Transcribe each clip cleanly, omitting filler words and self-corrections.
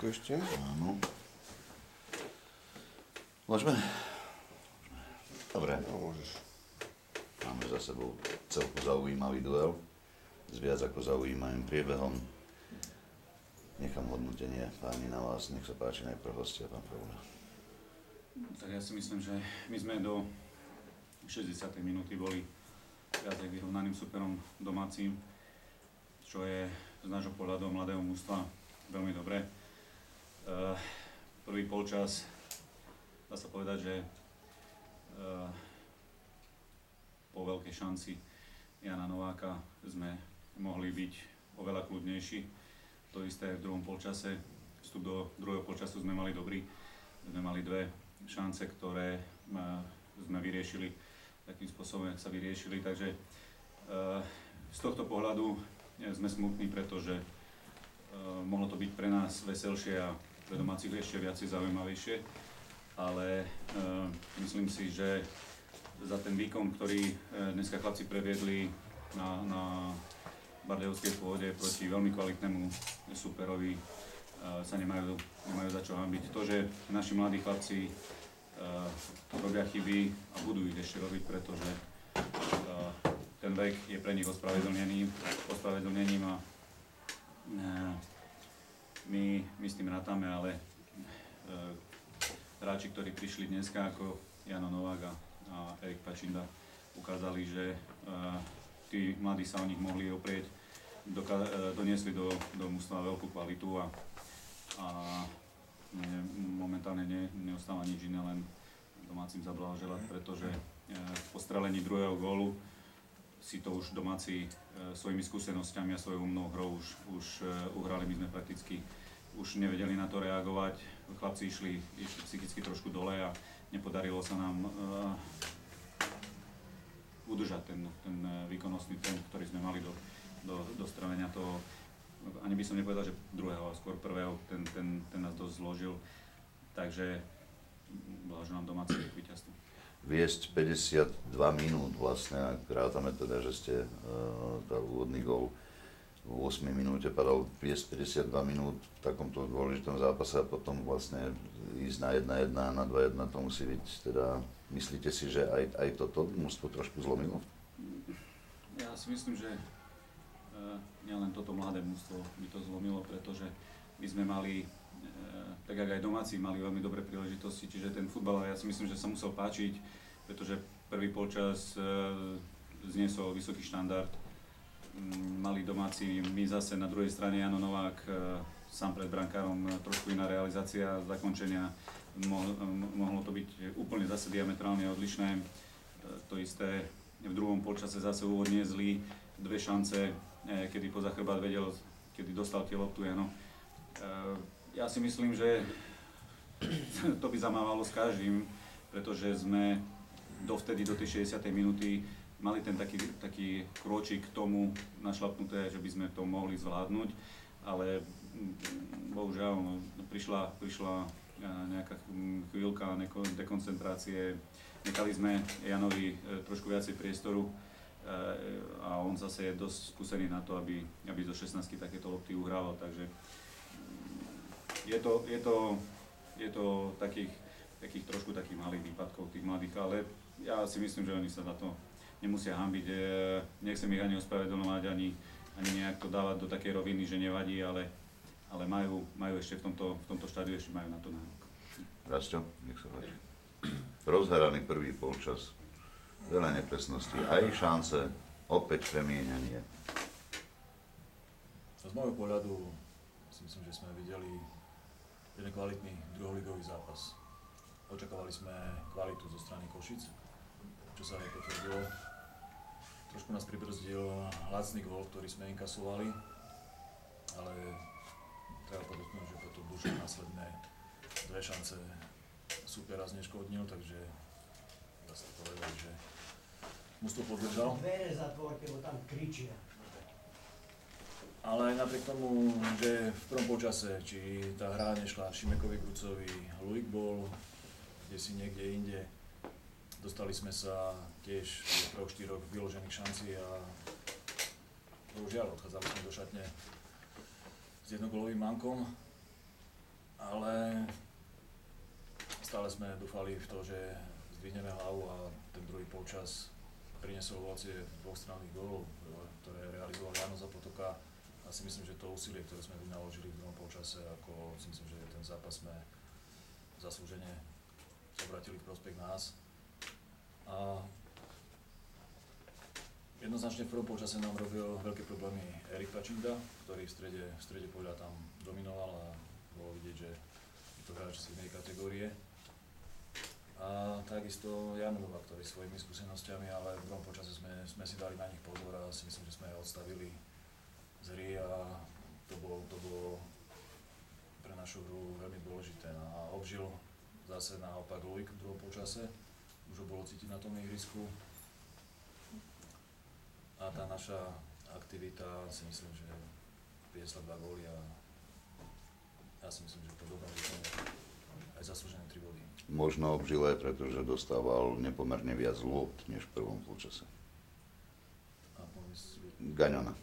chvíľku ešte. Áno. Môžeme? Dobre. No, môžeš. Máme za sebou celku zaujímavý duel s viac ako zaujímavým priebehom. Nechám hodnotenie páni na vás, nech sa páči najprv hostia, pán Pravda. Tak ja si myslím, že my sme do 60. minúty boli viacej vyrovnaným superom domácim, čo je z nášho pohľadu mladého mužstva veľmi dobré. Prvý polčas, dá sa povedať, že po veľkej šanci Jana Nováka sme mohli byť oveľa kľudnejší. To isté v druhom polčase, vstup do druhého polčasu sme mali dobrý. Sme mali dve šance, ktoré sme vyriešili takým spôsobom, jak sa vyriešili. Takže z tohto pohľadu sme smutní, pretože mohlo to byť pre nás veselšie a pre domácich ešte viacej zaujímavejšie. Ale myslím si, že za ten výkon, ktorý dneska chlapci previedli na bardejovskej pôde proti veľmi kvalitnému superovi, sa nemajú za čo hanbiť. To, že naši mladí chlapci robia chyby a budú ich ešte robiť, pretože ten vek je pre nich ospravedlnením a my s tým rátame, ale hráči, ktorí prišli dneska ako Jano Novák a Erik Pačinda, ukázali, že tí mladí sa o nich mohli oprieť, doniesli do mužstva veľkú kvalitu a momentálne neostáva nič iné, len domácim zablahoželať, pretože po strelení druhého gólu si to už domáci svojimi skúsenosťami a svojou umnou hrou už uhrali. My sme prakticky už nevedeli na to reagovať. Chlapci išli psychicky trošku dole a nepodarilo sa nám udržať ten výkonnostný trend, ktorý sme mali do strelenia toho. Ani by som nepovedal, že druhého, ale skôr prvého, ten nás dosť zložil. Takže blahoželám domáci k víťazstvu. Viesť 52 minút vlastne, ak rátame teda, že ste dal úvodný gól v 8 minúte, padal viesť 52 minút v takomto dôležitom zápase a potom vlastne ísť na 1-1 a na 2-1, to musí byť teda, myslíte si, že aj toto mužstvo trošku zlomilo? Ja si myslím, že nielen toto mladé mužstvo by to zlomilo, pretože my sme mali, tak ako aj domáci, mali veľmi dobré príležitosti, čiže ten futbal, ja si myslím, že sa musel páčiť, pretože prvý polčas zniesol vysoký štandard. Mali domáci, my zase na druhej strane Jano Novák, sám pred brankárom, trošku iná realizácia zakončenia, mohlo to byť úplne zase diametrálne odlišné. To isté v druhom polčase zase úvodne zlý, dve šance, kedy poza chrbát vedel, kedy dostal tie loptu Jano. Ja si myslím, že to by zamávalo s každým, pretože sme dovtedy do tej 60. minúty mali ten taký krôčik k tomu našlapnuté, že by sme to mohli zvládnuť, ale bohužiaľ prišla nejaká chvíľka dekoncentrácie, nechali sme Janovi trošku viacej priestoru a on zase je dosť skúsený na to, aby zo 16 takéto lopty uhrával, takže je to takých trošku takých malých výpadkov tých mladých, ale ja si myslím, že oni sa za to nemusia hanbiť. Nechcem ich ani ospravedlňovať, ani nejak to dávať do takej roviny, že nevadí, ale majú ešte v tomto štádiu ešte majú na to nárok. Rasťo, nech sa páči. Rozhraný prvý polčas, veľa nepresností, aj šance, opäť premieňanie. Z môjho pohľadu si myslím, že sme videli jeden kvalitný druholigový zápas. Očakávali sme kvalitu zo strany Košic, čo sa aj potvrdilo. Trošku nás pribrzdil lacný gól, ktorý sme inkasovali, ale treba podotknúť, že potom Dušan následné dve šance supera zneškodnil, takže dá sa povedať, že mužstvo podržal. Dvere zatvorte, bo tam kričia. Ale aj napriek tomu, že v prvom počase, či tá hra nešla Šimekovi Grucovi, Luik bol kde si niekde inde, dostali sme sa tiež do 3-4 vyložených šancí a bohužiaľ odchádzali sme do šatne s jednogolovým mankom. stále sme dúfali v to, že zdvihneme hlavu a ten druhý polčas priniesol ovocie dvoch stranných gólov, ktoré realizoval Jano Zapotoka. A si myslím, že to úsilie, ktoré sme vynaložili v druhom polčase, ako si myslím, že ten zápas sme zaslúžene obratili v prospech nás. A jednoznačne v prvom polčase nám robil veľké problémy Erik Pačinda, ktorý v strede poľa tam dominoval a bolo vidieť, že je to hráč z inej kategórie. A takisto Jan Novák, ktorý svojimi skúsenosťami, ale v druhom počase sme si dali na nich pozor a si myslím, že sme ich odstavili z hry a to bolo pre našu hru veľmi dôležité. A obžil zase naopak Luik v druhom počase, už ho bolo cítiť na tom ihrisku. A tá naša aktivita si myslím, že priniesla 2 góly a ja si myslím, že to dobré vykonanie aj zaslúžené 3 body. Možno obžil aj preto, že dostával nepomerne viac lôb než v prvom polčase. A Gaňona.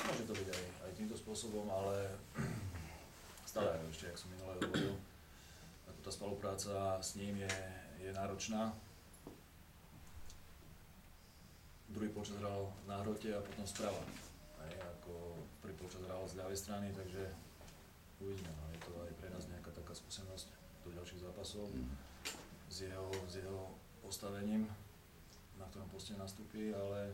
Môže to byť aj týmto spôsobom, ale stále ešte, jak som minule hovoril, ako tá spolupráca s ním je náročná. Druhý počas hral na hrote a potom sprava. Ako prvý počas hral z ľavej strany, takže uvidíme. No. Je to aj pre nás nejaká taká skúsenosť do ďalších zápasov s jeho postavením, na ktorom poste nastúpi, ale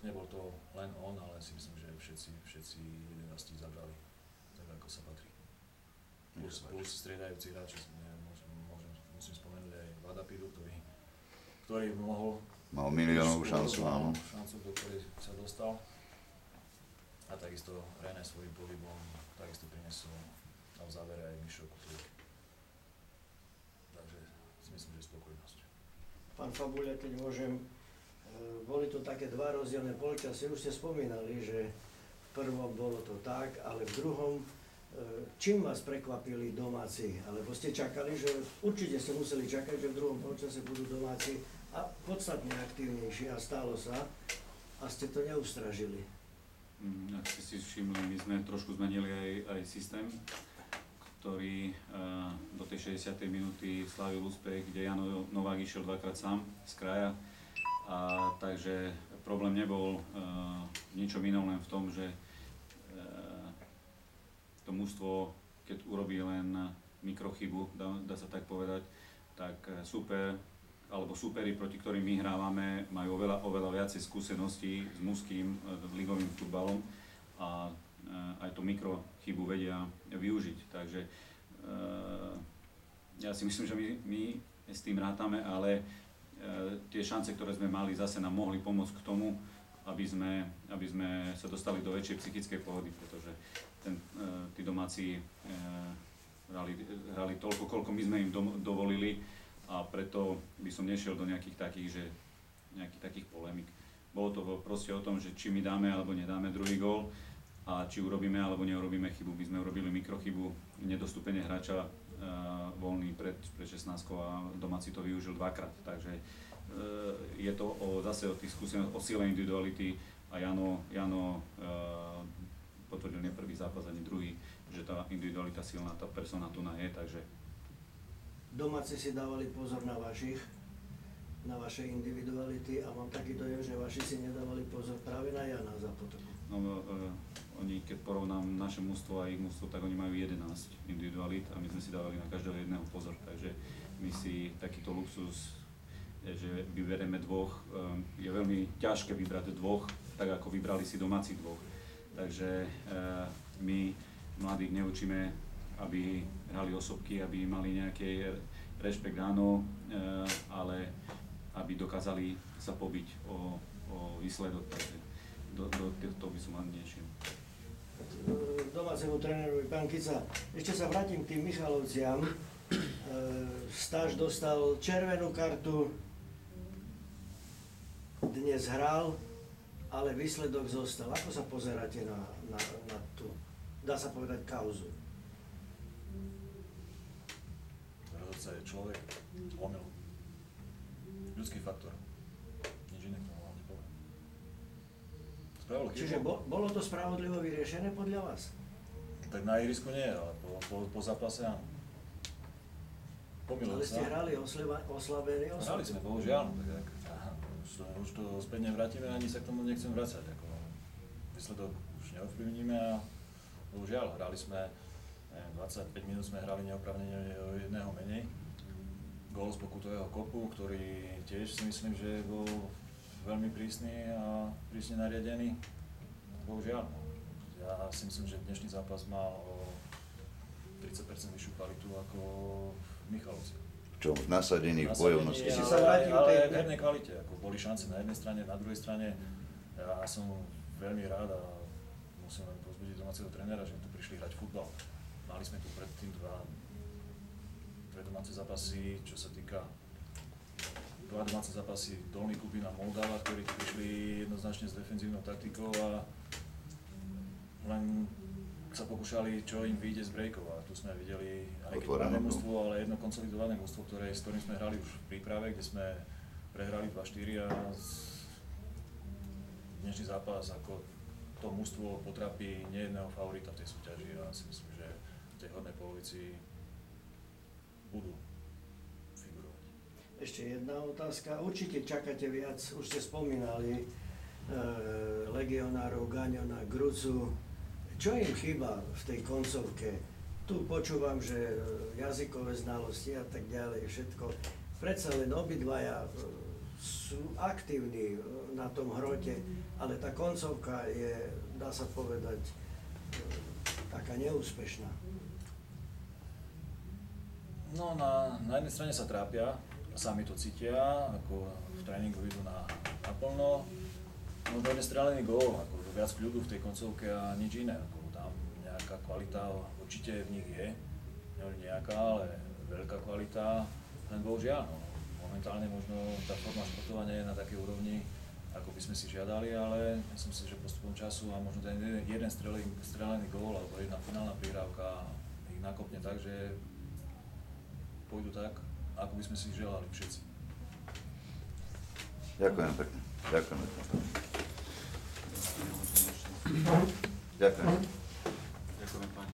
nebol to len on, ale si myslím, že všetci 11 zabrali tak, ako sa patrí. Plus striedajúci hráči, musím spomenúť aj Vadapidu, ktorý mal miliónovú šancu, áno. Šancu, do ktorej sa dostal. A takisto René svojím pohybom takisto priniesol a v závere aj Mišo Kutlík. Takže si myslím, že je spokojnosť. Pán Fabuľa, keď môžem, boli to také 2 rozdielne polčasy. Už ste spomínali, že v prvom bolo to tak, ale v druhom, čím vás prekvapili domáci? Alebo ste čakali, že určite ste museli čakať, že v druhom polčase budú domáci a podstatne aktívnejší a stalo sa a ste to neustražili. Ak ste si všimli, my sme trošku zmenili aj systém, ktorý do tej 60. minúty slávil úspech, kde Jano Novák išiel 2-krát sám z kraja. A takže problém nebol ničom inom, len v tom, že to mužstvo, keď urobí len mikrochybu, dá sa tak povedať, tak alebo súperi, proti ktorým my hrávame, majú oveľa viacej skúseností s mužským ligovým futbalom a aj tú mikrochybu vedia využiť. Takže ja si myslím, že my s tým rátame, ale tie šance, ktoré sme mali, zase nám mohli pomôcť k tomu, aby sme sa dostali do väčšej psychickej pohody, pretože tí domáci hrali toľko, koľko my sme im dovolili. A preto by som nešiel do nejakých takých polémik. Bolo to proste o tom, že či my dáme alebo nedáme druhý gól a či urobíme alebo neurobíme chybu. My sme urobili mikrochybu, nedostúpenie hráča voľný pred 16 a domáci to využil 2-krát. Takže je to zase o tých skúsenostiach, o sile individuality a Jano potvrdil nie prvý zápas ani druhý, že tá individualita silná, tá persona tu je, takže Domáci si dávali pozor na vaše individuality a mám taký dojem, že vaši si nedávali pozor práve na Jana Zapotoku. No, oni, keď porovnám naše mužstvo a ich mužstvo, tak oni majú 11 individualít a my sme si dávali na každého jedného pozor. Takže my si takýto luxus, že vyberieme 2, je veľmi ťažké vybrať 2, tak ako vybrali si domáci 2. Takže my mladých neučíme, aby hrali osobky, aby mali nejaký rešpekt, áno, ale aby dokázali sa pobiť o výsledok, takže do toho by som ani nešiel. Domácemu trénerovi, pán Kica, ešte sa vrátim k tým Michalovciam. Stáž dostal červenú kartu, dnes hral, ale výsledok zostal. Ako sa pozeráte na tú, dá sa povedať, kauzu? Rozhodca je človek, omyl. Ľudský faktor. Nič iné k tomu vám nepoviem. Spravil chybu. Čiže bolo to spravodlivo vyriešené podľa vás? Tak na ihrisku nie, ale po zápase áno. Pomýlil Ale ste sa. hrali oslabení Hrali sme, bohužiaľ. Už to späť nevrátime, ani sa k tomu nechcem vracať. Výsledok už neovplyvníme a bohužiaľ, hrali sme, neviem, 25 minút sme hrali neoprávnene o jedného menej. Gól z pokutového kopu, ktorý tiež si myslím, že bol veľmi prísny a prísne nariadený. Bohužiaľ. Ja si myslím, že dnešný zápas mal o 30% vyššiu kvalitu ako Michalovci. Čo v nasadení, v bojovnosti. Ešte Ale, sa vrátim ale tej- aj v hernej kvalite. Ako boli šance na jednej strane, na druhej strane. Ja som veľmi rád a musím len povzbudiť domáceho trénera, že tu prišli hrať futbal. Mali sme tu predtým dve domáce zápasy, čo sa týka dva domáce zápasy Dolný Kubín a Moldava, ktorí tu prišli jednoznačne s defenzívnou taktikou a len sa pokúšali, čo im vyjde z breakov. A tu sme videli aj keď Otvorenú máme hru. mužstvo, ale jedno konsolidované mužstvo, s ktorým sme hrali už v príprave, kde sme prehrali 2-4 a dnešný zápas ako to mužstvo potrapí nejedného favorita v tej súťaži a si myslím, že v tej hornej polovici budú figurovať. Ešte jedna otázka. Určite čakáte viac, už ste spomínali legionárov, Gaňona, Grucu. Čo im chýba v tej koncovke? Tu počúvam, že jazykové znalosti a tak ďalej, všetko. Predsa len obidvaja sú aktívni na tom hrote, ale tá koncovka je, dá sa povedať, taká neúspešná. No na jednej strane sa trápia, sami to cítia, ako v tréningu idú naplno. No dojde strelený gól, ako viac kľudu v tej koncovke a nič iné. Ako tam nejaká kvalita určite v nich je, neviem nejaká, ale veľká kvalita, len bohužiaľ. No, momentálne možno tá forma športovania je na takej úrovni, ako by sme si žiadali, ale myslím si, že postupom času a možno ten jeden strelený gól alebo jedna finálna prihrávka ich nakopne tak, že pôjdu tak, ako by sme si želali všetci. Ďakujem pekne. Ďakujem. Ďakujem.